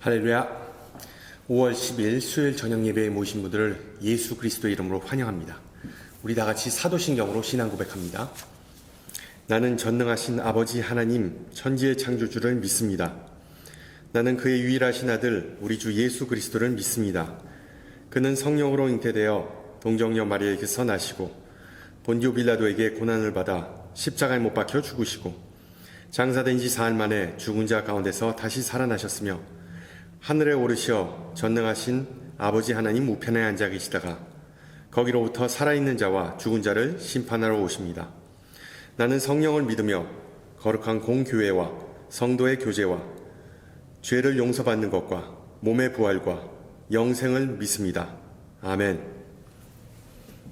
할렐루야. 5월 10일 수요일 저녁 예배에 모신 분들을 예수 그리스도의 이름으로 환영합니다. 우리 다 같이 사도신경으로 신앙 고백합니다. 나는 전능하신 아버지 하나님 천지의 창조주를 믿습니다. 나는 그의 유일하신 아들 우리 주 예수 그리스도를 믿습니다. 그는 성령으로 잉태되어 동정녀 마리아에게서 나시고 본디오 빌라도에게 고난을 받아 십자가에 못 박혀 죽으시고 장사된 지 사흘 만에 죽은 자 가운데서 다시 살아나셨으며 하늘에 오르시어 전능하신 아버지 하나님 우편에 앉아 계시다가 거기로부터 살아있는 자와 죽은 자를 심판하러 오십니다. 나는 성령을 믿으며 거룩한 공교회와 성도의 교제와 죄를 용서받는 것과 몸의 부활과 영생을 믿습니다. 아멘.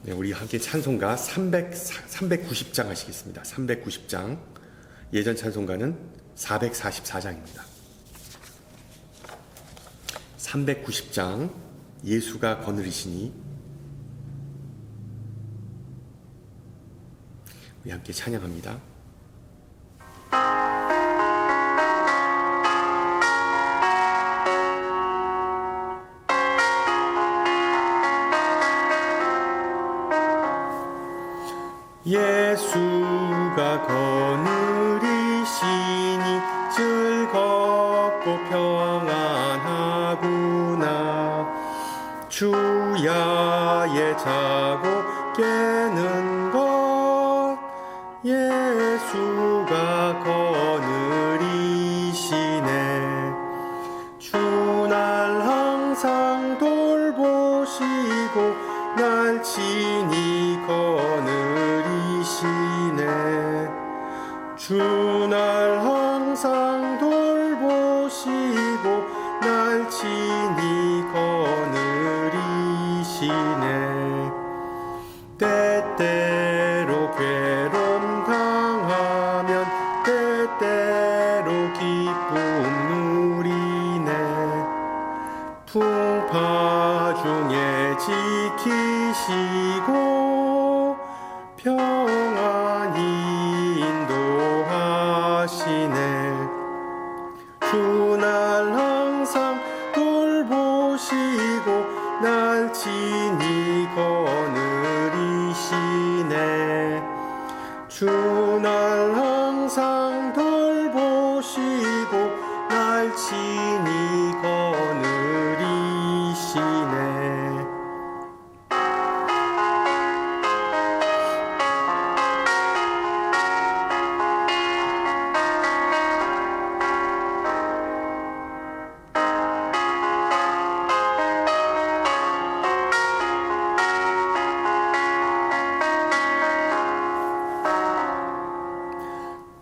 네, 우리 함께 찬송가 390장 하시겠습니다. 390장. 예전 찬송가는 444장입니다. 390장 예수가 거느리시니. 우리 함께 찬양합니다. 예수가 거느리시니 즐겁고 평안하구나. 주야에 자고 깨는 것 예수가 거느리시네. 주날 항상 돌보시고 날 친히 거느리시네. 주날 항상 돌보시고 날 친히 거느리시네. 때때로 괴로움 당하면 때때로 기쁨 누리네. 풍파 중에 지키시고 평안히 인도하시네. 주날 항상 돌보시고 날 친히 거느리시네. 주날 항상 돌보시고 날 친히 거느리시네.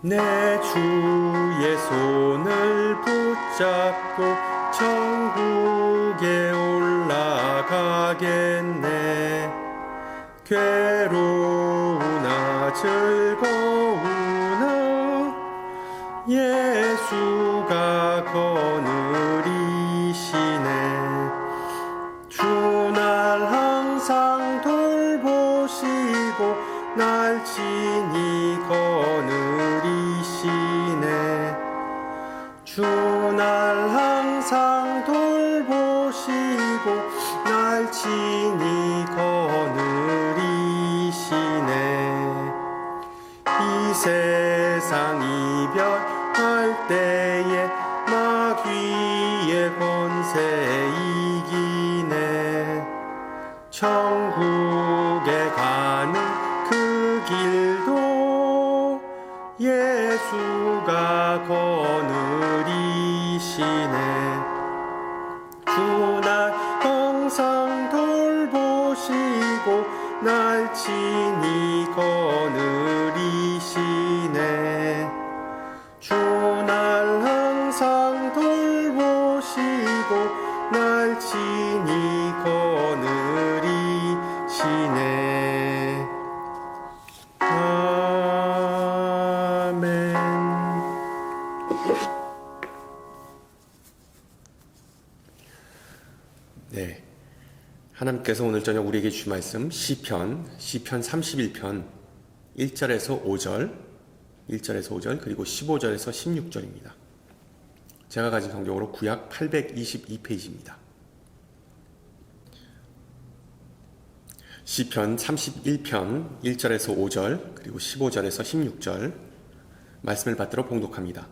내 주의 손을 붙잡고 천국에 올라가겠네. 괴로우나 즐거우나 예수가 거느리시네. 주날 항상 돌보시고 날 친히 거느리시네. 주날 항상 돌보시고 날 친히 거느리시네. 이 세상 이별할 때에 마귀의 권세 이기네. 천국에 가는 그 길도 예수가 거느리시네. 주날 항상 돌보시고 날 친히 거느리시네. 주날 항상 돌보시고 날 친히 거느리시네. 아멘. 네, 하나님께서 오늘 저녁 우리에게 주신 말씀 시편 31편 1절에서 5절 그리고 15절에서 16절입니다. 제가 가진 성경으로 구약 822페이지입니다. 시편 31편 1절에서 5절 그리고 15절에서 16절 말씀을 받들어 봉독합니다.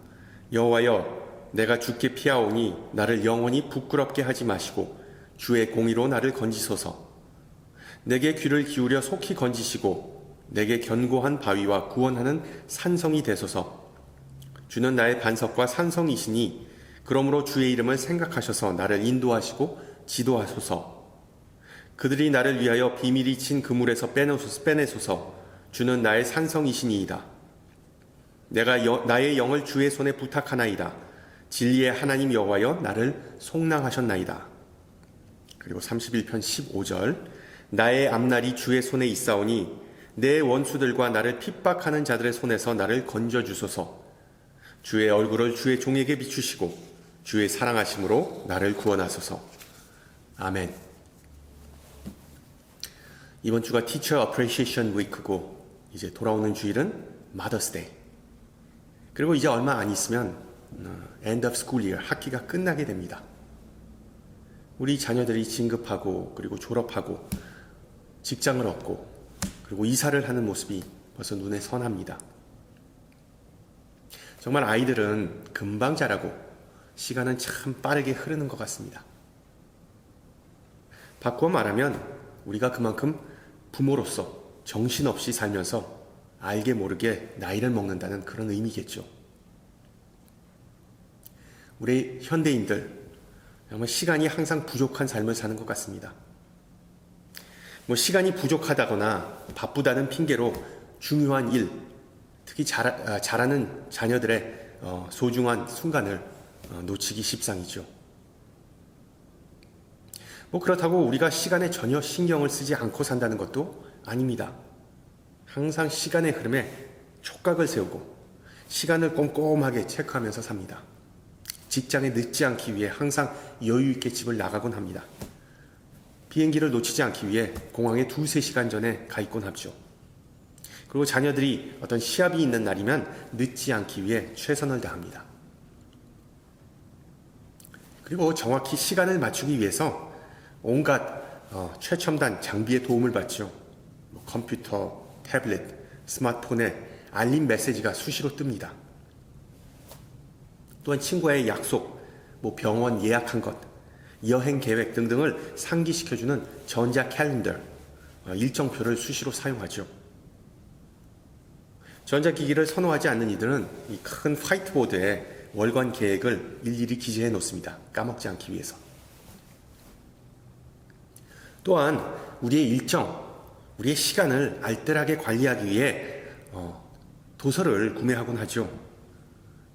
여호와여, 내가 주께 피하오니 나를 영원히 부끄럽게 하지 마시고 주의 공의로 나를 건지소서. 내게 귀를 기울여 속히 건지시고 내게 견고한 바위와 구원하는 산성이 되소서. 주는 나의 반석과 산성이시니 그러므로 주의 이름을 생각하셔서 나를 인도하시고 지도하소서. 그들이 나를 위하여 비밀이 친 그물에서 빼내소서. 주는 나의 산성이시니이다. 내가 나의 영을 주의 손에 부탁하나이다. 진리의 하나님 여호와여, 나를 속량하셨나이다. 그리고 31편 15절 나의 앞날이 주의 손에 있사오니 내 원수들과 나를 핍박하는 자들의 손에서 나를 건져주소서. 주의 얼굴을 주의 종에게 비추시고 주의 사랑하심으로 나를 구원하소서. 아멘. 이번 주가 Teacher Appreciation Week고 이제 돌아오는 주일은 Mother's Day. 그리고 이제 얼마 안 있으면 End of School Year, 학기가 끝나게 됩니다. 우리 자녀들이 진급하고 그리고 졸업하고 직장을 얻고 그리고 이사를 하는 모습이 벌써 눈에 선합니다. 정말 아이들은 금방 자라고 시간은 참 빠르게 흐르는 것 같습니다. 바꾸어 말하면 우리가 그만큼 부모로서 정신없이 살면서 알게 모르게 나이를 먹는다는 그런 의미겠죠. 우리 현대인들 정말 시간이 항상 부족한 삶을 사는 것 같습니다. 시간이 부족하다거나 바쁘다는 핑계로 중요한 일, 특히 자라는 자녀들의 소중한 순간을 놓치기 십상이죠. 그렇다고 우리가 시간에 전혀 신경을 쓰지 않고 산다는 것도 아닙니다. 항상 시간의 흐름에 촉각을 세우고 시간을 꼼꼼하게 체크하면서 삽니다. 직장에 늦지 않기 위해 항상 여유 있게 집을 나가곤 합니다. 비행기를 놓치지 않기 위해 공항에 2-3시간 전에 가 있곤 하죠. 그리고 자녀들이 어떤 시합이 있는 날이면 늦지 않기 위해 최선을 다합니다. 그리고 정확히 시간을 맞추기 위해서 온갖 최첨단 장비의 도움을 받죠. 컴퓨터, 태블릿, 스마트폰에 알림 메시지가 수시로 뜹니다. 또한 친구와의 약속, 병원 예약한 것, 여행 계획 등등을 상기시켜주는 전자 캘린더, 일정표를 수시로 사용하죠. 전자기기를 선호하지 않는 이들은 이 큰 화이트보드에 월간 계획을 일일이 기재해 놓습니다. 까먹지 않기 위해서. 또한 우리의 일정, 우리의 시간을 알뜰하게 관리하기 위해 도서를 구매하곤 하죠.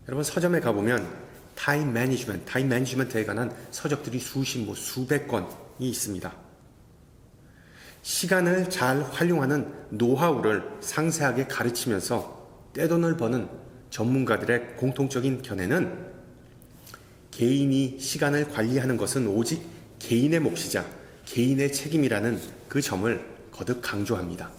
여러분 서점에 가보면 타임 매니지먼트에 관한 서적들이 수백 권이 있습니다. 시간을 잘 활용하는 노하우를 상세하게 가르치면서 떼돈을 버는 전문가들의 공통적인 견해는 개인이 시간을 관리하는 것은 오직 개인의 몫이자 개인의 책임이라는 그 점을 거듭 강조합니다.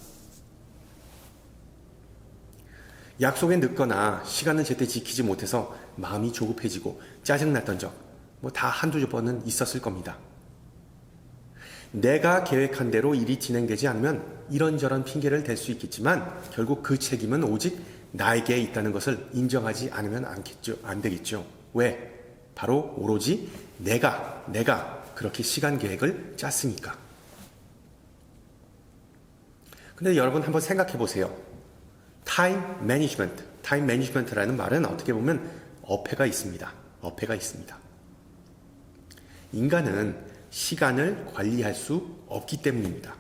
약속에 늦거나 시간을 제때 지키지 못해서 마음이 조급해지고 짜증났던 적 다 한두 번은 있었을 겁니다. 내가 계획한 대로 일이 진행되지 않으면 이런저런 핑계를 댈 수 있겠지만 결국 그 책임은 오직 나에게 있다는 것을 인정하지 않으면 안 되겠죠. 왜? 바로 오로지 내가 그렇게 시간 계획을 짰으니까. 근데 여러분 한번 생각해 보세요. 타임 매니지먼트라는 말은 어떻게 보면 어폐가 있습니다. 인간은 시간을 관리할 수 없기 때문입니다.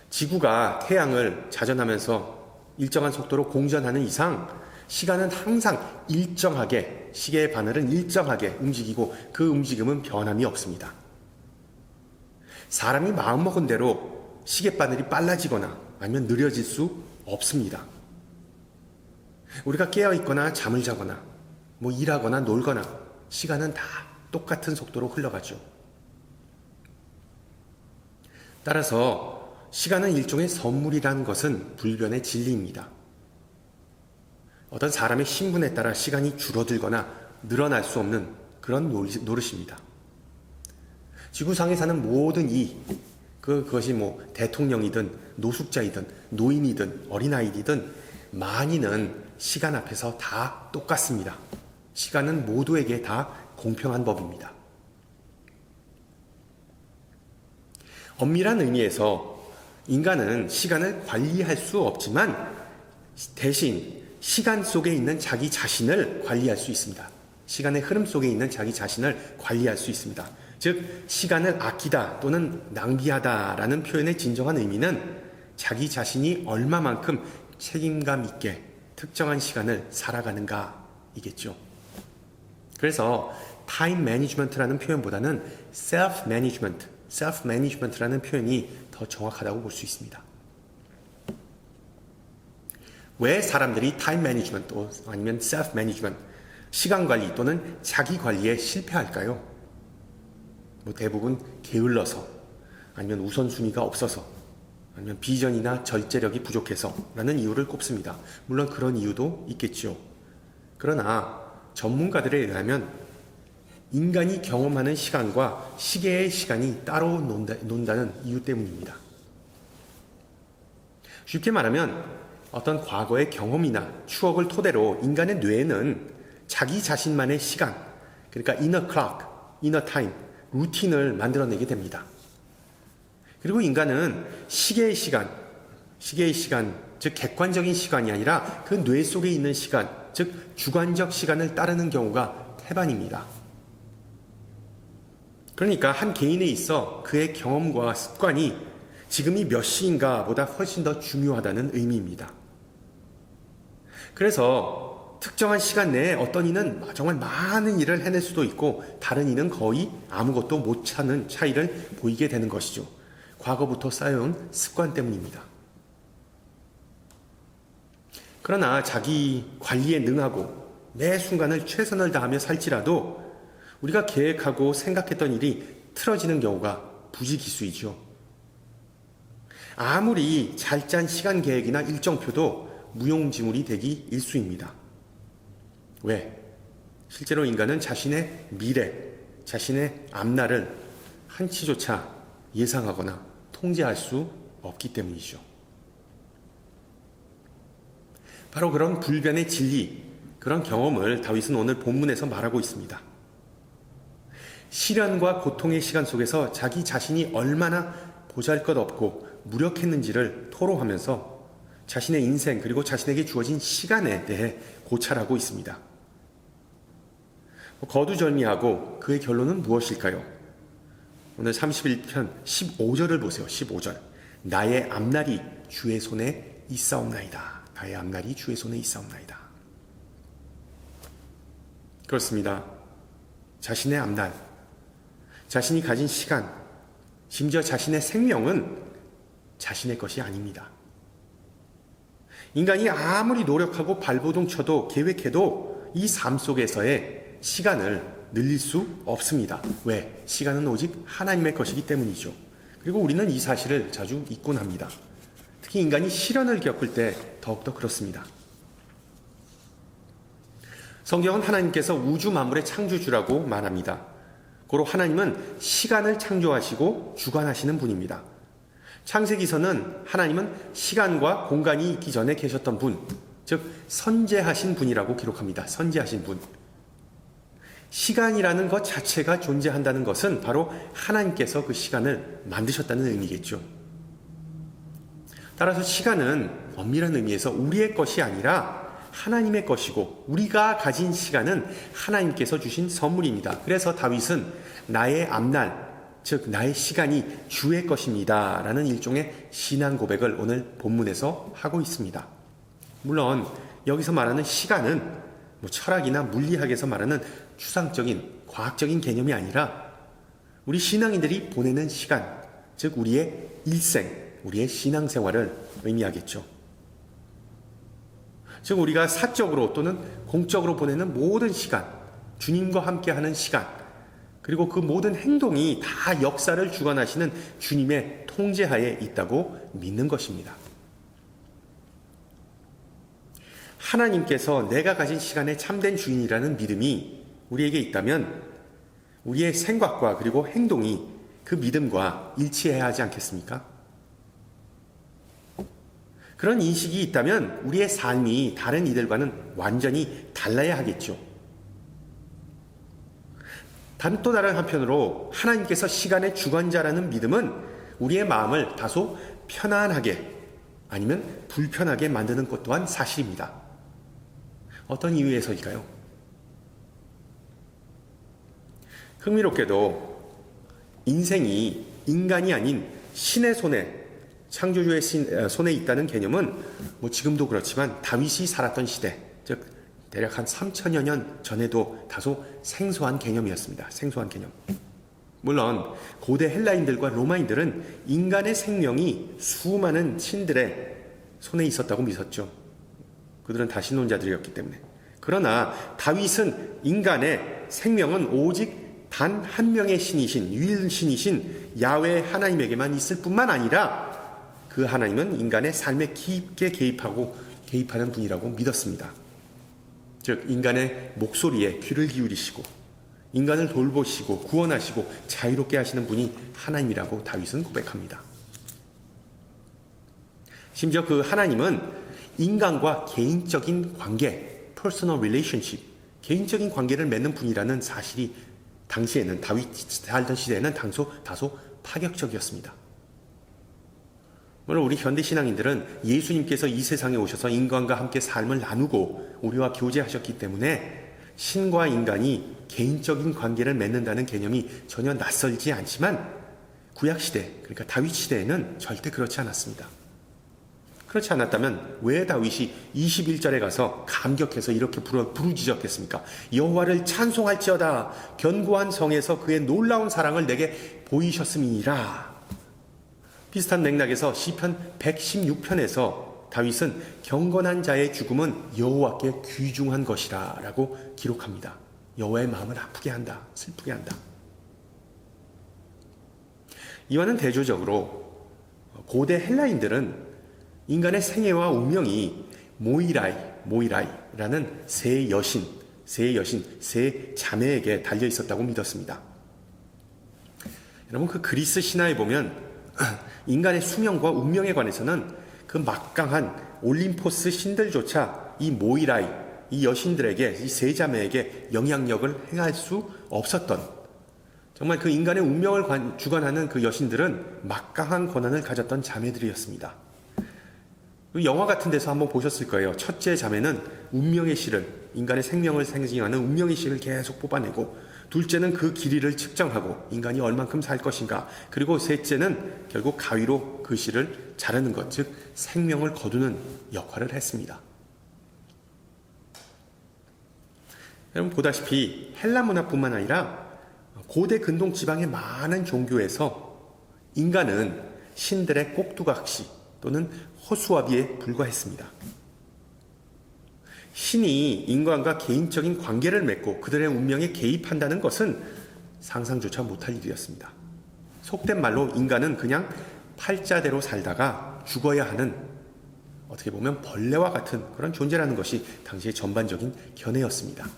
지구가 태양을 자전하면서 일정한 속도로 공전하는 이상 시간은 항상 일정하게, 시계의 바늘은 일정하게 움직이고 그 움직임은 변함이 없습니다. 사람이 마음먹은 대로 시계바늘이 빨라지거나 아니면 느려질 수 없습니다. 우리가 깨어있거나 잠을 자거나 일하거나 놀거나 시간은 다 똑같은 속도로 흘러가죠. 따라서 시간은 일종의 선물이라는 것은 불변의 진리입니다. 어떤 사람의 신분에 따라 시간이 줄어들거나 늘어날 수 없는 그런 노릇입니다. 지구상에 사는 모든 그것이 대통령이든 노숙자이든 노인이든 어린아이든 만인은 시간 앞에서 다 똑같습니다. 시간은 모두에게 다 공평한 법입니다. 엄밀한 의미에서 인간은 시간을 관리할 수 없지만 대신 시간 속에 있는 자기 자신을 관리할 수 있습니다. 시간의 흐름 속에 있는 자기 자신을 관리할 수 있습니다. 즉 시간을 아끼다 또는 낭비하다라는 표현의 진정한 의미는 자기 자신이 얼마만큼 책임감 있게 특정한 시간을 살아가는가이겠죠. 그래서 타임 매니지먼트라는 표현보다는 셀프 매니지먼트라는 표현이 더 정확하다고 볼 수 있습니다. 왜 사람들이 타임 매니지먼트 아니면 셀프 매니지먼트, 시간 관리 또는 자기 관리에 실패할까요? 대부분 게을러서, 아니면 우선순위가 없어서, 아니면 비전이나 절제력이 부족해서 라는 이유를 꼽습니다. 물론 그런 이유도 있겠죠. 그러나 전문가들에 의하면 인간이 경험하는 시간과 시계의 시간이 따로 논다는 이유 때문입니다. 쉽게 말하면 어떤 과거의 경험이나 추억을 토대로 인간의 뇌는 자기 자신만의 시간, 그러니까 inner clock, inner time, 루틴을 만들어내게 됩니다. 그리고 인간은 시계의 시간, 즉 객관적인 시간이 아니라 그 뇌 속에 있는 시간, 즉 주관적 시간을 따르는 경우가 태반입니다. 그러니까 한 개인에 있어 그의 경험과 습관이 지금이 몇 시인가 보다 훨씬 더 중요하다는 의미입니다. 그래서 특정한 시간 내에 어떤 이는 정말 많은 일을 해낼 수도 있고 다른 이는 거의 아무것도 못하는 차이를 보이게 되는 것이죠. 과거부터 쌓여온 습관 때문입니다. 그러나 자기 관리에 능하고 매 순간을 최선을 다하며 살지라도 우리가 계획하고 생각했던 일이 틀어지는 경우가 부지기수이죠. 아무리 잘 짠 시간 계획이나 일정표도 무용지물이 되기 일쑤입니다. 왜? 실제로 인간은 자신의 미래, 자신의 앞날을 한치조차 예상하거나 통제할 수 없기 때문이죠. 바로 그런 불변의 진리, 그런 경험을 다윗은 오늘 본문에서 말하고 있습니다. 시련과 고통의 시간 속에서 자기 자신이 얼마나 보잘것없고 무력했는지를 토로하면서 자신의 인생 그리고 자신에게 주어진 시간에 대해 고찰하고 있습니다. 거두절미하고 그의 결론은 무엇일까요? 오늘 31편 15절을 보세요. 15절. 나의 앞날이 주의 손에 있사옵나이다. 나의 앞날이 주의 손에 있사옵나이다. 그렇습니다. 자신의 앞날, 자신이 가진 시간, 심지어 자신의 생명은 자신의 것이 아닙니다. 인간이 아무리 노력하고 발버둥 쳐도 계획해도 이 삶 속에서의 시간을 늘릴 수 없습니다. 왜? 시간은 오직 하나님의 것이기 때문이죠. 그리고 우리는 이 사실을 자주 잊곤 합니다. 특히 인간이 시련을 겪을 때 더욱더 그렇습니다. 성경은 하나님께서 우주 만물의 창조주라고 말합니다. 고로 하나님은 시간을 창조하시고 주관하시는 분입니다. 창세기서는 하나님은 시간과 공간이 있기 전에 계셨던 분, 즉 선재하신 분이라고 기록합니다. 선재하신 분. 시간이라는 것 자체가 존재한다는 것은 바로 하나님께서 그 시간을 만드셨다는 의미겠죠. 따라서 시간은 엄밀한 의미에서 우리의 것이 아니라 하나님의 것이고 우리가 가진 시간은 하나님께서 주신 선물입니다. 그래서 다윗은 나의 앞날, 즉 나의 시간이 주의 것입니다 라는 일종의 신앙 고백을 오늘 본문에서 하고 있습니다. 물론 여기서 말하는 시간은 철학이나 물리학에서 말하는 추상적인 과학적인 개념이 아니라 우리 신앙인들이 보내는 시간, 즉 우리의 일생, 우리의 신앙생활을 의미하겠죠. 즉 우리가 사적으로 또는 공적으로 보내는 모든 시간, 주님과 함께하는 시간, 그리고 그 모든 행동이 다 역사를 주관하시는 주님의 통제하에 있다고 믿는 것입니다. 하나님께서 내가 가진 시간의 참된 주인이라는 믿음이 우리에게 있다면 우리의 생각과 그리고 행동이 그 믿음과 일치해야 하지 않겠습니까? 그런 인식이 있다면 우리의 삶이 다른 이들과는 완전히 달라야 하겠죠. 또 다른 한편으로 하나님께서 시간의 주관자라는 믿음은 우리의 마음을 다소 편안하게 아니면 불편하게 만드는 것 또한 사실입니다. 어떤 이유에서일까요? 흥미롭게도 인생이 인간이 아닌 신의 손에, 창조주의 손에 있다는 개념은 지금도 그렇지만 다윗이 살았던 시대, 즉 대략 한 3천여 년 전에도 다소 생소한 개념이었습니다. 생소한 개념. 물론 고대 헬라인들과 로마인들은 인간의 생명이 수많은 신들의 손에 있었다고 믿었죠. 그들은 다 신론자들이었기 때문에. 그러나 다윗은 인간의 생명은 오직 단 한 명의 신이신, 유일신이신 야훼 하나님에게만 있을 뿐만 아니라 그 하나님은 인간의 삶에 깊게 개입하는 분이라고 믿었습니다. 즉 인간의 목소리에 귀를 기울이시고 인간을 돌보시고 구원하시고 자유롭게 하시는 분이 하나님이라고 다윗은 고백합니다. 심지어 그 하나님은 인간과 개인적인 관계, personal relationship, 개인적인 관계를 맺는 분이라는 사실이 당시에는 다윗 살던 시대에는 다소 파격적이었습니다. 물론 우리 현대신앙인들은 예수님께서 이 세상에 오셔서 인간과 함께 삶을 나누고 우리와 교제하셨기 때문에 신과 인간이 개인적인 관계를 맺는다는 개념이 전혀 낯설지 않지만 구약시대, 그러니까 다윗 시대에는 절대 그렇지 않았습니다. 그렇지 않았다면 왜 다윗이 21절에 가서 감격해서 이렇게 부르짖었겠습니까? 여호와를 찬송할지어다. 견고한 성에서 그의 놀라운 사랑을 내게 보이셨음이니라. 비슷한 맥락에서 시편 116편에서 다윗은 경건한 자의 죽음은 여호와께 귀중한 것이라 라고 기록합니다. 여호와의 마음을 아프게 한다. 슬프게 한다. 이와는 대조적으로 고대 헬라인들은 인간의 생애와 운명이 모이라이라는 세 자매에게 달려 있었다고 믿었습니다. 여러분 그 그리스 신화에 보면 인간의 수명과 운명에 관해서는 그 막강한 올림포스 신들조차 이 모이라이, 이 여신들에게, 이 세 자매에게 영향력을 행할 수 없었던, 정말 그 인간의 운명을 주관하는 그 여신들은 막강한 권한을 가졌던 자매들이었습니다. 영화 같은 데서 한번 보셨을 거예요. 첫째 자매는 운명의 실을, 인간의 생명을 상징하는 운명의 실을 계속 뽑아내고, 둘째는 그 길이를 측정하고 인간이 얼만큼 살 것인가, 그리고 셋째는 결국 가위로 그 실을 자르는 것, 즉 생명을 거두는 역할을 했습니다. 여러분 보다시피 헬라 문화뿐만 아니라 고대 근동 지방의 많은 종교에서 인간은 신들의 꼭두각시 또는 허수아비에 불과했습니다. 신이 인간과 개인적인 관계를 맺고 그들의 운명에 개입한다는 것은 상상조차 못할 일이었습니다. 속된 말로 인간은 그냥 팔자대로 살다가 죽어야 하는, 어떻게 보면 벌레와 같은 그런 존재라는 것이 당시의 전반적인 견해였습니다.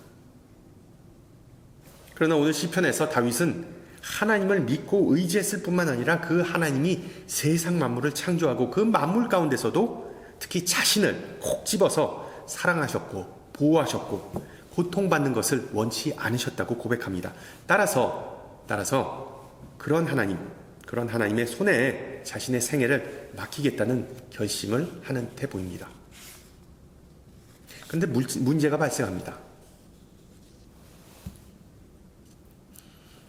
그러나 오늘 시편에서 다윗은 하나님을 믿고 의지했을 뿐만 아니라 그 하나님이 세상 만물을 창조하고 그 만물 가운데서도 특히 자신을 콕 집어서 사랑하셨고 보호하셨고 고통받는 것을 원치 않으셨다고 고백합니다. 따라서 그런 하나님의 손에 자신의 생애를 맡기겠다는 결심을 하는 듯해 보입니다. 그런데 문제가 발생합니다.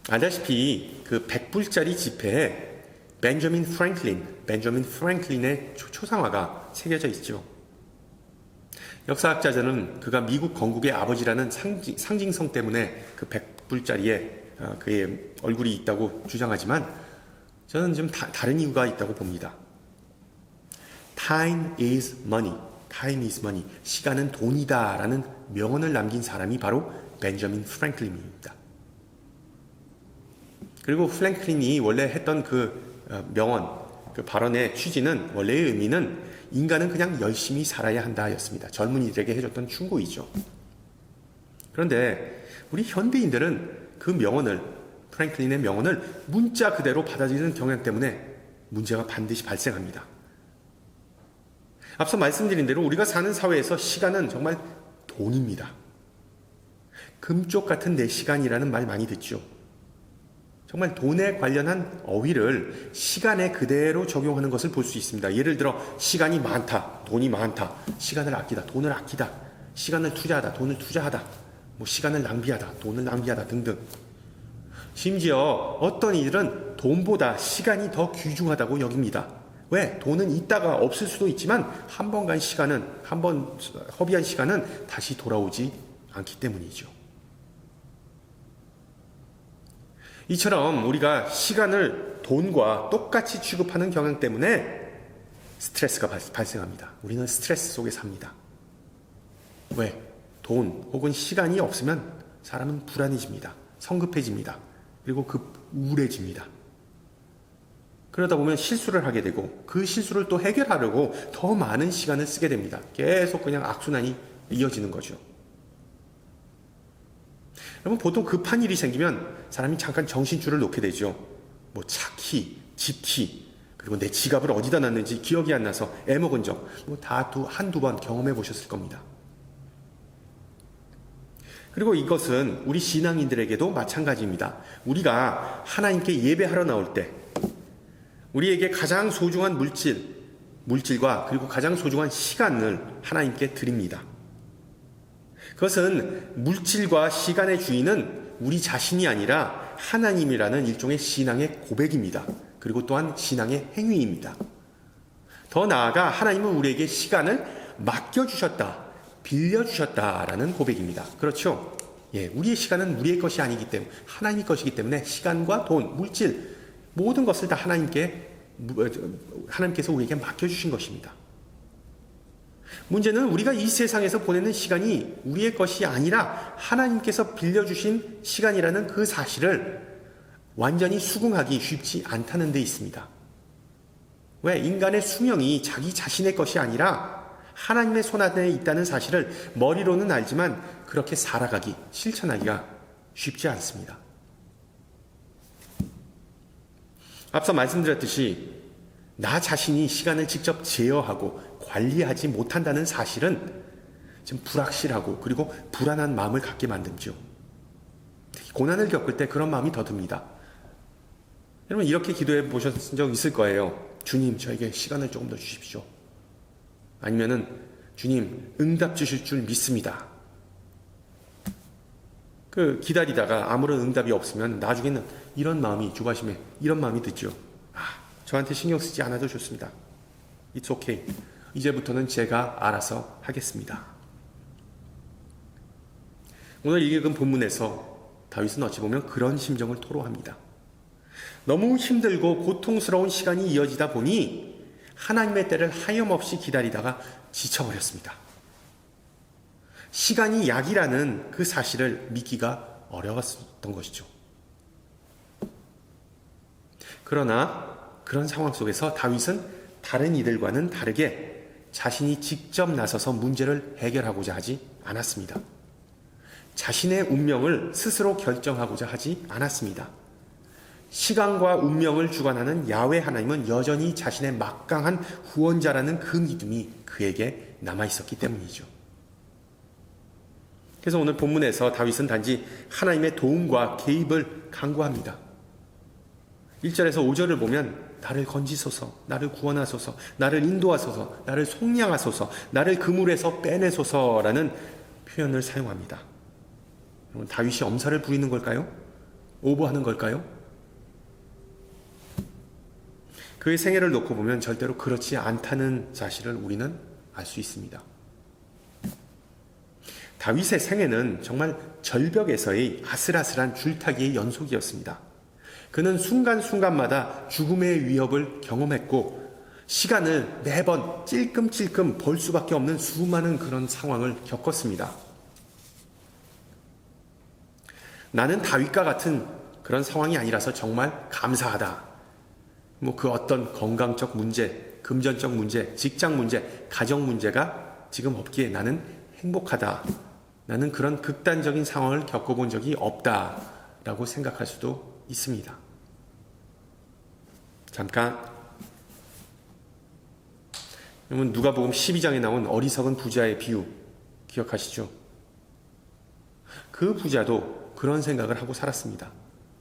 알다시피 그 100불짜리 지폐에 벤저민 프랭클린의 초상화가 새겨져 있죠. 역사학자들은 그가 미국 건국의 아버지라는 상징성 때문에 그 100불짜리에 그의 얼굴이 있다고 주장하지만 저는 좀 다른 이유가 있다고 봅니다. Time is money. 시간은 돈이다 라는 명언을 남긴 사람이 바로 벤저민 프랭클린입니다. 그리고 프랭클린이 원래 했던 그 명언, 그 발언의 취지는, 원래의 의미는 인간은 그냥 열심히 살아야 한다였습니다. 젊은이들에게 해줬던 충고이죠. 그런데 우리 현대인들은 그 명언을, 프랭클린의 명언을 문자 그대로 받아들이는 경향 때문에 문제가 반드시 발생합니다. 앞서 말씀드린 대로 우리가 사는 사회에서 시간은 정말 돈입니다. 금쪽 같은 내 시간이라는 말 많이 듣죠. 정말 돈에 관련한 어휘를 시간에 그대로 적용하는 것을 볼 수 있습니다. 예를 들어 시간이 많다, 돈이 많다, 시간을 아끼다, 돈을 아끼다, 시간을 투자하다, 돈을 투자하다, 시간을 낭비하다, 돈을 낭비하다 등등. 심지어 어떤 이들은 돈보다 시간이 더 귀중하다고 여깁니다. 왜? 돈은 있다가 없을 수도 있지만 한 번 허비한 시간은 다시 돌아오지 않기 때문이죠. 이처럼 우리가 시간을 돈과 똑같이 취급하는 경향 때문에 스트레스가 발생합니다. 우리는 스트레스 속에 삽니다. 왜? 돈 혹은 시간이 없으면 사람은 불안해집니다. 성급해집니다. 그리고 우울해집니다. 그러다 보면 실수를 하게 되고 그 실수를 또 해결하려고 더 많은 시간을 쓰게 됩니다. 계속 그냥 악순환이 이어지는 거죠. 여러분, 보통 급한 일이 생기면 사람이 잠깐 정신줄을 놓게 되죠. 차키, 집키, 그리고 내 지갑을 어디다 놨는지 기억이 안 나서 애먹은 적, 다 한두 번 경험해 보셨을 겁니다. 그리고 이것은 우리 신앙인들에게도 마찬가지입니다. 우리가 하나님께 예배하러 나올 때 우리에게 가장 소중한 물질과 그리고 가장 소중한 시간을 하나님께 드립니다. 그것은 물질과 시간의 주인은 우리 자신이 아니라 하나님이라는 일종의 신앙의 고백입니다. 그리고 또한 신앙의 행위입니다. 더 나아가 하나님은 우리에게 시간을 맡겨주셨다, 빌려주셨다라는 고백입니다. 그렇죠? 우리의 시간은 우리의 것이 아니기 때문에 하나님의 것이기 때문에 시간과 돈, 물질 모든 것을 다 하나님께서 우리에게 맡겨주신 것입니다. 문제는 우리가 이 세상에서 보내는 시간이 우리의 것이 아니라 하나님께서 빌려주신 시간이라는 그 사실을 완전히 수긍하기 쉽지 않다는 데 있습니다. 왜? 인간의 수명이 자기 자신의 것이 아니라 하나님의 손안에 있다는 사실을 머리로는 알지만 그렇게 살아가기, 실천하기가 쉽지 않습니다. 앞서 말씀드렸듯이 나 자신이 시간을 직접 제어하고 관리하지 못한다는 사실은 좀 불확실하고 그리고 불안한 마음을 갖게 만들죠. 고난을 겪을 때 그런 마음이 더 듭니다. 여러분, 이렇게 기도해 보셨을 적 있을 거예요. 주님, 저에게 시간을 조금 더 주십시오. 아니면은 주님, 응답 주실 줄 믿습니다. 기다리다가 아무런 응답이 없으면 나중에는 이런 마음이, 조바심에 이런 마음이 들죠. 저한테 신경 쓰지 않아도 좋습니다. It's okay. 이제부터는 제가 알아서 하겠습니다. 오늘 읽은 본문에서 다윗은 어찌 보면 그런 심정을 토로합니다. 너무 힘들고 고통스러운 시간이 이어지다 보니 하나님의 때를 하염없이 기다리다가 지쳐버렸습니다. 시간이 약이라는 그 사실을 믿기가 어려웠던 것이죠. 그러나 그런 상황 속에서 다윗은 다른 이들과는 다르게 자신이 직접 나서서 문제를 해결하고자 하지 않았습니다. 자신의 운명을 스스로 결정하고자 하지 않았습니다. 시간과 운명을 주관하는 야훼 하나님은 여전히 자신의 막강한 후원자라는 그 믿음이 그에게 남아있었기 때문이죠. 그래서 오늘 본문에서 다윗은 단지 하나님의 도움과 개입을 간구합니다. 1절에서 5절을 보면 나를 건지소서, 나를 구원하소서, 나를 인도하소서, 나를 속량하소서, 나를 그물에서 빼내소서라는 표현을 사용합니다. 다윗이 엄살을 부리는 걸까요? 오버하는 걸까요? 그의 생애를 놓고 보면 절대로 그렇지 않다는 사실을 우리는 알 수 있습니다. 다윗의 생애는 정말 절벽에서의 아슬아슬한 줄타기의 연속이었습니다. 그는 순간순간마다 죽음의 위협을 경험했고 시간을 매번 찔끔찔끔 벌 수밖에 없는 수많은 그런 상황을 겪었습니다. 나는 다윗과 같은 그런 상황이 아니라서 정말 감사하다. 그 어떤 건강적 문제, 금전적 문제, 직장 문제, 가정 문제가 지금 없기에 나는 행복하다. 나는 그런 극단적인 상황을 겪어본 적이 없다라고 생각할 수도 있습니다. 잠깐, 여러분 누가복음 12장에 나온 어리석은 부자의 비유 기억하시죠? 그 부자도 그런 생각을 하고 살았습니다.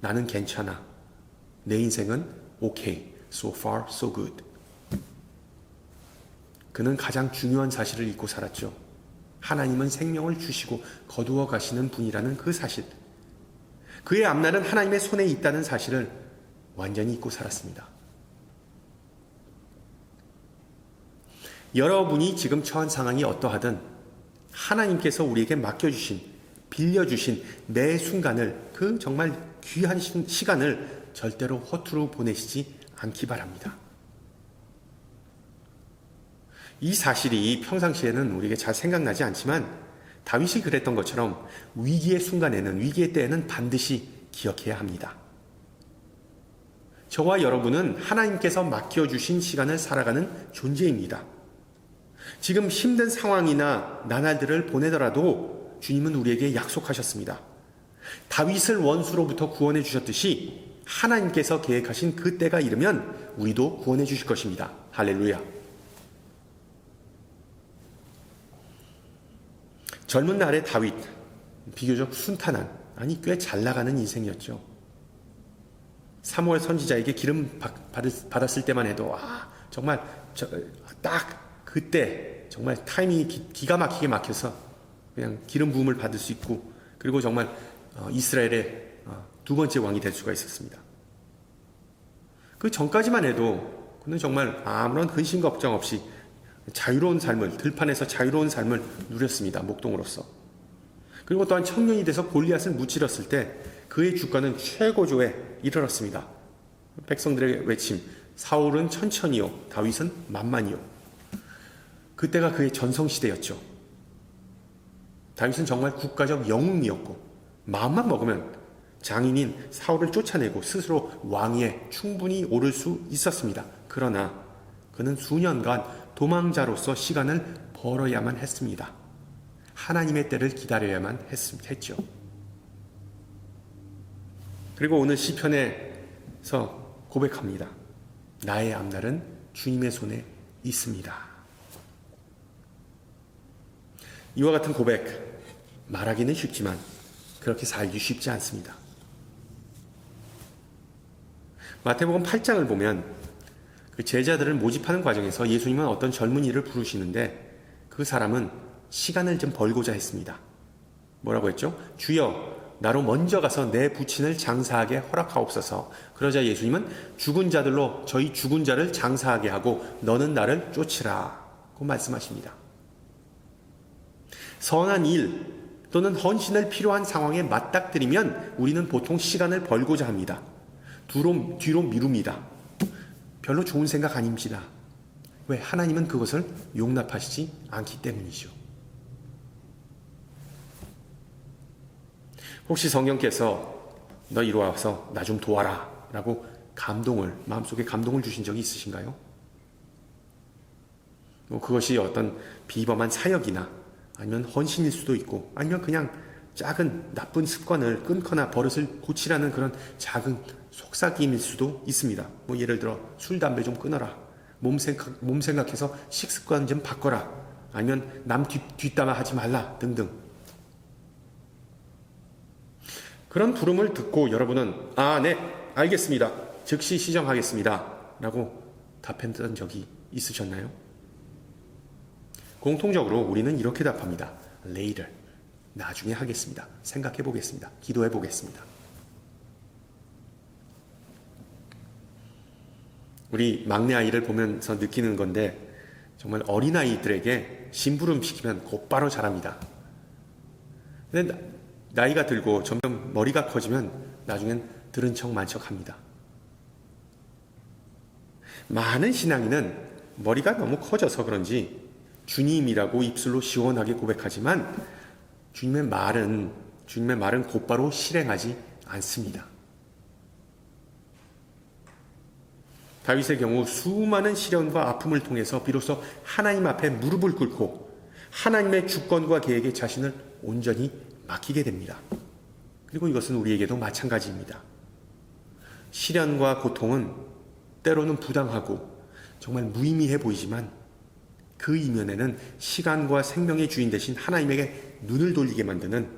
나는 괜찮아. 내 인생은 오케이. So far, so good. 그는 가장 중요한 사실을 잊고 살았죠. 하나님은 생명을 주시고 거두어 가시는 분이라는 그 사실. 그의 앞날은 하나님의 손에 있다는 사실을 완전히 잊고 살았습니다. 여러분이 지금 처한 상황이 어떠하든 하나님께서 우리에게 맡겨주신, 빌려주신 매 순간을, 그 정말 귀한 시간을 절대로 허투루 보내시지 않기 바랍니다. 이 사실이 평상시에는 우리에게 잘 생각나지 않지만 다윗이 그랬던 것처럼 위기의 순간에는, 위기의 때에는 반드시 기억해야 합니다. 저와 여러분은 하나님께서 맡겨주신 시간을 살아가는 존재입니다. 지금 힘든 상황이나 나날들을 보내더라도 주님은 우리에게 약속하셨습니다. 다윗을 원수로부터 구원해 주셨듯이 하나님께서 계획하신 그 때가 이르면 우리도 구원해 주실 것입니다. 할렐루야. 젊은 날의 다윗, 비교적 순탄한, 아니 꽤 잘 나가는 인생이었죠. 사무엘 선지자에게 기름 받았을 때만 해도 정말 딱 그때 정말 타이밍이 기가 막히게 막혀서 그냥 기름 부음을 받을 수 있고, 그리고 정말 이스라엘의 두 번째 왕이 될 수가 있었습니다. 그 전까지만 해도 그는 정말 아무런 근심 걱정 없이 자유로운 삶을, 들판에서 자유로운 삶을 누렸습니다. 목동으로서. 그리고 또한 청년이 돼서 골리앗을 무찌렀을 때 그의 주가는 최고조에 이르렀습니다. 백성들의 외침, 사울은 천천히요, 다윗은 만만히요. 그때가 그의 전성시대였죠. 다윗은 정말 국가적 영웅이었고 마음만 먹으면 장인인 사울을 쫓아내고 스스로 왕위에 충분히 오를 수 있었습니다. 그러나 그는 수년간 도망자로서 시간을 벌어야만 했습니다. 하나님의 때를 기다려야만 했죠. 그리고 오늘 시편에서 고백합니다. 나의 앞날은 주님의 손에 있습니다. 이와 같은 고백, 말하기는 쉽지만 그렇게 살기 쉽지 않습니다. 마태복음 8장을 보면 그 제자들을 모집하는 과정에서 예수님은 어떤 젊은이를 부르시는데 그 사람은 시간을 좀 벌고자 했습니다. 뭐라고 했죠? 주여, 나로 먼저 가서 내 부친을 장사하게 허락하옵소서. 그러자 예수님은 죽은 자들로 저희 죽은 자를 장사하게 하고 너는 나를 쫓으라고 말씀하십니다. 선한 일 또는 헌신을 필요한 상황에 맞닥뜨리면 우리는 보통 시간을 벌고자 합니다. 뒤로 미룹니다. 별로 좋은 생각 아닙니다. 왜? 하나님은 그것을 용납하시지 않기 때문이죠. 혹시 성령께서 너 이리 와서 나 좀 도와라 라고 마음속에 감동을 주신 적이 있으신가요? 그것이 어떤 비범한 사역이나 아니면 헌신일 수도 있고, 아니면 그냥 작은 나쁜 습관을 끊거나 버릇을 고치라는 그런 작은 속삭임일 수도 있습니다. 예를 들어 술, 담배 좀 끊어라. 몸 생각해서 식습관 좀 바꿔라. 아니면 남 뒷담화 하지 말라 등등. 그런 부름을 듣고 여러분은 네, 알겠습니다. 즉시 시정하겠습니다. 라고 답했던 적이 있으셨나요? 공통적으로 우리는 이렇게 답합니다. later, 나중에 하겠습니다. 생각해 보겠습니다. 기도해 보겠습니다. 우리 막내 아이를 보면서 느끼는 건데 정말 어린아이들에게 심부름 시키면 곧바로 잘합니다. 근데 나이가 들고 점점 머리가 커지면 나중엔 들은 척 만척합니다. 많은 신앙인은 머리가 너무 커져서 그런지 주님이라고 입술로 시원하게 고백하지만 주님의 말은 곧바로 실행하지 않습니다. 다윗의 경우 수많은 시련과 아픔을 통해서 비로소 하나님 앞에 무릎을 꿇고 하나님의 주권과 계획에 자신을 온전히 맡기게 됩니다. 그리고 이것은 우리에게도 마찬가지입니다. 시련과 고통은 때로는 부당하고 정말 무의미해 보이지만 그 이면에는 시간과 생명의 주인 되신 하나님에게 눈을 돌리게 만드는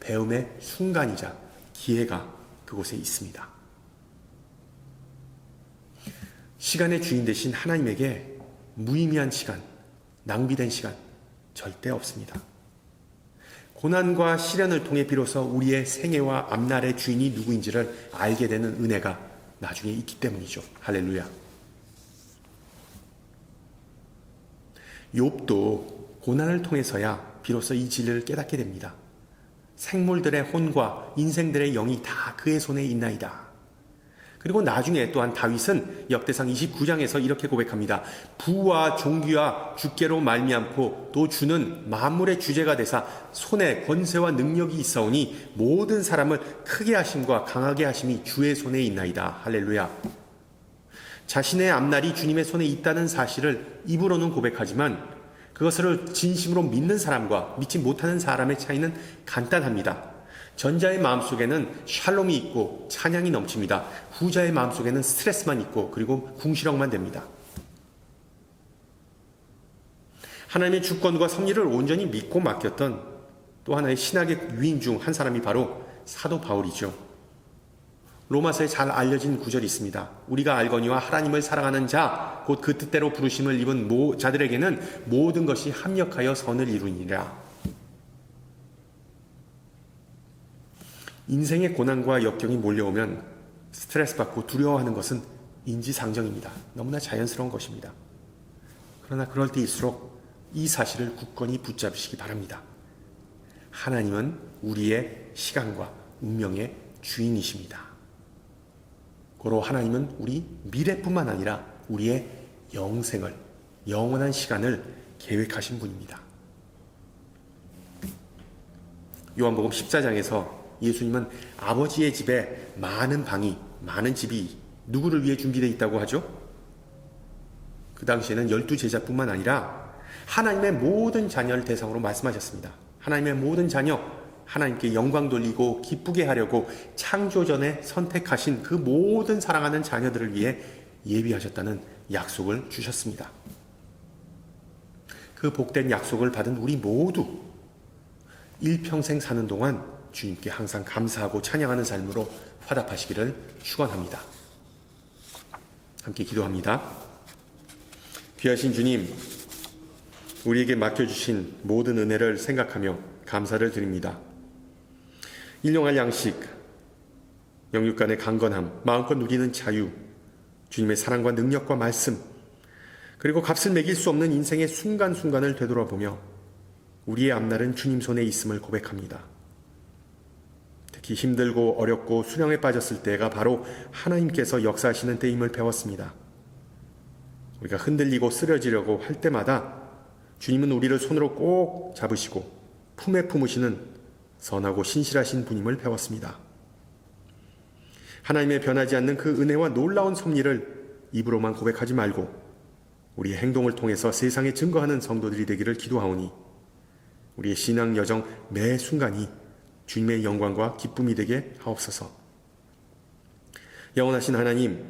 배움의 순간이자 기회가 그곳에 있습니다. 시간의 주인 되신 하나님에게 무의미한 시간, 낭비된 시간 절대 없습니다. 고난과 시련을 통해 비로소 우리의 생애와 앞날의 주인이 누구인지를 알게 되는 은혜가 나중에 있기 때문이죠. 할렐루야. 욥도 고난을 통해서야 비로소 이 진리를 깨닫게 됩니다. 생물들의 혼과 인생들의 영이 다 그의 손에 있나이다. 그리고 나중에 또한 다윗은 역대상 29장에서 이렇게 고백합니다. 부와 존귀와 주께로 말미암고 또 주는 만물의 주제가 되사 손에 권세와 능력이 있사오니 모든 사람을 크게 하심과 강하게 하심이 주의 손에 있나이다. 할렐루야. 자신의 앞날이 주님의 손에 있다는 사실을 입으로는 고백하지만 그것을 진심으로 믿는 사람과 믿지 못하는 사람의 차이는 간단합니다. 전자의 마음속에는 샬롬이 있고 찬양이 넘칩니다. 후자의 마음속에는 스트레스만 있고 그리고 궁시렁만 됩니다. 하나님의 주권과 섭리를 온전히 믿고 맡겼던 또 하나의 신학의 유인 중 한 사람이 바로 사도 바울이죠. 로마서에 잘 알려진 구절이 있습니다. 우리가 알거니와 하나님을 사랑하는 자, 곧 그 뜻대로 부르심을 입은 자들에게는 모든 것이 합력하여 선을 이루니라. 인생의 고난과 역경이 몰려오면 스트레스 받고 두려워하는 것은 인지상정입니다. 너무나 자연스러운 것입니다. 그러나 그럴 때일수록 이 사실을 굳건히 붙잡으시기 바랍니다. 하나님은 우리의 시간과 운명의 주인이십니다. 고로 하나님은 우리 미래뿐만 아니라 우리의 영생을, 영원한 시간을 계획하신 분입니다. 요한복음 14장에서 예수님은 아버지의 집에 많은 방이, 많은 집이 누구를 위해 준비되어 있다고 하죠? 그 당시에는 12제자뿐만 아니라 하나님의 모든 자녀를 대상으로 말씀하셨습니다. 하나님의 모든 자녀, 하나님께 영광 돌리고 기쁘게 하려고 창조전에 선택하신 그 모든 사랑하는 자녀들을 위해 예비하셨다는 약속을 주셨습니다. 그 복된 약속을 받은 우리 모두 일평생 사는 동안 주님께 항상 감사하고 찬양하는 삶으로 화답하시기를 축원합니다. 함께 기도합니다. 귀하신 주님, 우리에게 맡겨주신 모든 은혜를 생각하며 감사를 드립니다. 일용할 양식, 영육 간의 강건함, 마음껏 누리는 자유, 주님의 사랑과 능력과 말씀, 그리고 값을 매길 수 없는 인생의 순간순간을 되돌아보며 우리의 앞날은 주님 손에 있음을 고백합니다. 특히 힘들고 어렵고 수령에 빠졌을 때가 바로 하나님께서 역사하시는 때임을 배웠습니다. 우리가 흔들리고 쓰러지려고 할 때마다 주님은 우리를 손으로 꼭 잡으시고 품에 품으시는 선하고 신실하신 분임을 배웠습니다. 하나님의 변하지 않는 그 은혜와 놀라운 섭리를 입으로만 고백하지 말고 우리의 행동을 통해서 세상에 증거하는 성도들이 되기를 기도하오니 우리의 신앙 여정 매 순간이 주님의 영광과 기쁨이 되게 하옵소서. 영원하신 하나님,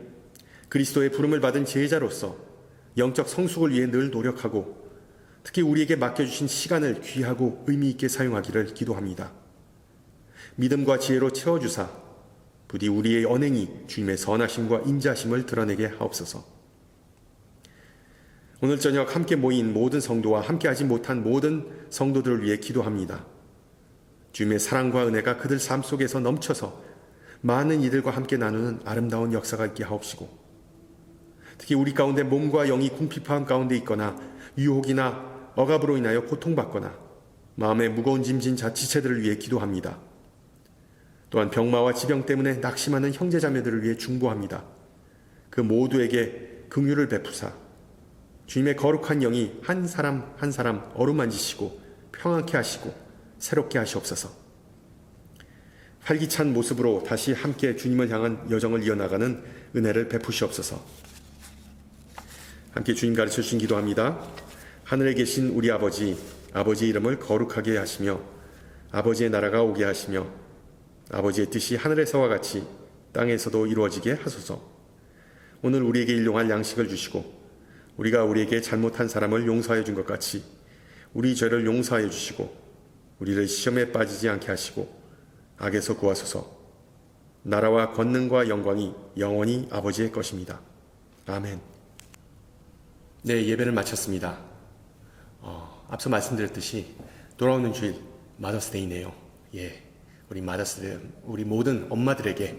그리스도의 부름을 받은 제자로서 영적 성숙을 위해 늘 노력하고 특히 우리에게 맡겨주신 시간을 귀하고 의미 있게 사용하기를 기도합니다. 믿음과 지혜로 채워주사 부디 우리의 언행이 주님의 선하심과 인자심을 드러내게 하옵소서. 오늘 저녁 함께 모인 모든 성도와 함께하지 못한 모든 성도들을 위해 기도합니다. 주님의 사랑과 은혜가 그들 삶 속에서 넘쳐서 많은 이들과 함께 나누는 아름다운 역사가 있게 하옵시고 특히 우리 가운데 몸과 영이 궁핍한 가운데 있거나 유혹이나 억압으로 인하여 고통받거나 마음에 무거운 짐진 지체들을 위해 기도합니다. 또한 병마와 지병 때문에 낙심하는 형제자매들을 위해 중보합니다. 그 모두에게 긍휼을 베푸사 주님의 거룩한 영이 한 사람 한 사람 어루만지시고 평안케 하시고 새롭게 하시옵소서. 활기찬 모습으로 다시 함께 주님을 향한 여정을 이어나가는 은혜를 베푸시옵소서. 함께 주님 가르쳐 주신 기도합니다. 하늘에 계신 우리 아버지, 아버지의 이름을 거룩하게 하시며 아버지의 나라가 오게 하시며 아버지의 뜻이 하늘에서와 같이 땅에서도 이루어지게 하소서. 오늘 우리에게 일용할 양식을 주시고 우리가 우리에게 잘못한 사람을 용서하여 준 것 같이 우리 죄를 용서하여 주시고 우리를 시험에 빠지지 않게 하시고 악에서 구하소서. 나라와 권능과 영광이 영원히 아버지의 것입니다. 아멘. 네, 예배를 마쳤습니다. 앞서 말씀드렸듯이 돌아오는 주일 마더스데이네요. 예, 우리 모든 엄마들에게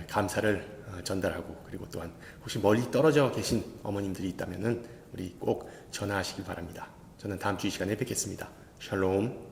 감사를 전달하고, 그리고 또한 혹시 멀리 떨어져 계신 어머님들이 있다면은 우리 꼭 전화하시길 바랍니다. 저는 다음 주 이 시간에 뵙겠습니다. 샬롬.